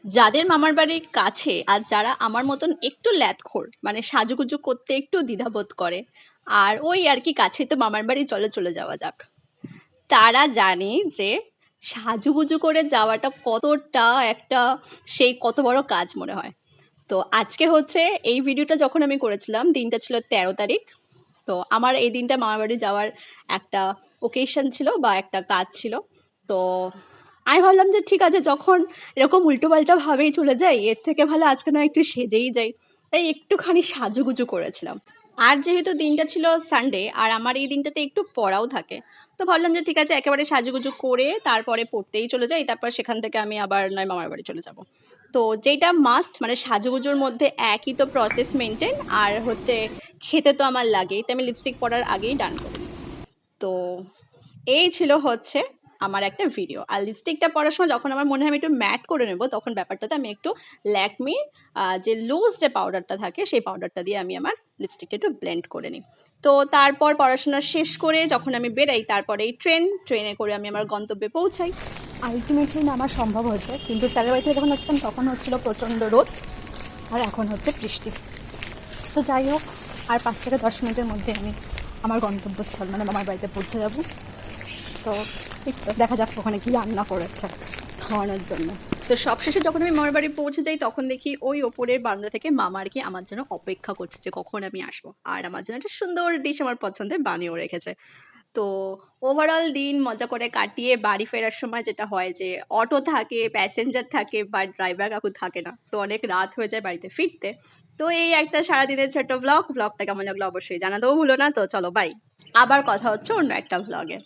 যাদের মামার বাড়ির কাছে আর যারা আমার মতন একটু ল্যাদখোর মানে সাজুগুজু করতে একটু দ্বিধাবোধ করে আর ওই আর কি কাছেই তো মামার বাড়ি চলে চলে যাওয়া যাক, তারা জানে যে সাজুগুজু করে যাওয়াটা কতটা একটা সেই কত বড় কাজ মনে হয়। তো আজকে হচ্ছে এই ভিডিওটা যখন আমি করেছিলাম দিনটা ছিল 13 তারিখ। তো আমার এই দিনটা মামার বাড়ি যাওয়ার একটা ওকেশন ছিল বা একটা কাজ ছিল। তো আমি ভাবলাম যে ঠিক আছে, যখন এরকম উল্টোপাল্টা ভাবেই চলে যাই এর থেকে ভালো আজকে না একটু সেজেই যাই। তাই একটুখানি সাজুগুজু করেছিলাম। আর যেহেতু দিনটা ছিল সানডে আর আমার এই দিনটাতে একটু পড়াও থাকে, তো ভাবলাম যে ঠিক আছে একেবারে সাজুগুজু করে তারপরে পড়তেই চলে যাই, তারপর সেখান থেকে আমি আবার নয় মামার বাড়ি চলে যাব। তো যেটা মাস্ট মানে সাজুগুজুর মধ্যে একই তো প্রসেস মেনটেন আর হচ্ছে খেতে তো আমার লাগেই, তো আমি লিপস্টিক পরার আগেই ডান করে নিই। তো এই ছিল হচ্ছে আমার একটা ভিডিও। আর লিপস্টিকটা পরার সময় যখন আমার মনে হয় আমি একটু ম্যাট করে নেব তখন ব্যাপারটাতে আমি একটু ল্যাকমি যে লুজ যে পাউডারটা থাকে সেই পাউডারটা দিয়ে আমি আমার লিপস্টিকটা একটু ব্লেন্ড করে নিই। তো তারপর পড়াশোনা শেষ করে যখন আমি বেরাই তারপরে এই ট্রেনে করে আমি আমার গন্তব্যে পৌঁছাই। আলটিমেটলি না আমার সম্ভব হয়েছে, কিন্তু স্যারের বাড়িতে যখন আসতাম তখন হচ্ছিল প্রচণ্ড রোদ আর এখন হচ্ছে বৃষ্টি। তো যাই হোক, আর 5 থেকে 10 মিনিটের মধ্যে আমি আমার গন্তব্যস্থল মানে মামার বাড়িতে পৌঁছে যাব। তো একটু দেখা যাক ওখানে কী রান্না করেছে খাওয়ানোর জন্য। তো সবশেষে যখন আমি মামার বাড়ি পৌঁছে যাই তখন দেখি ওই ওপরের বারান্দা থেকে মামা আর কি আমার জন্য অপেক্ষা করছে যে কখন আমি আসবো, আর আমার জন্য একটা সুন্দর ডিশ আমার পছন্দের বানিয়েও রেখেছে। তো ওভারঅল দিন মজা করে কাটিয়ে বাড়ি ফেরার সময় যেটা হয় যে অটো থাকে, প্যাসেঞ্জার থাকে, বাট ড্রাইভার কাকু থাকে না, তো অনেক রাত হয়ে যায় বাড়িতে ফিরতে। তো এই একটা সারাদিনের ছোট্ট ব্লগটা কেমন লাগলো অবশ্যই জানাতেও ভুলো না। তো চলো বাই, আবার কথা হচ্ছে অন্য একটা ব্লগে।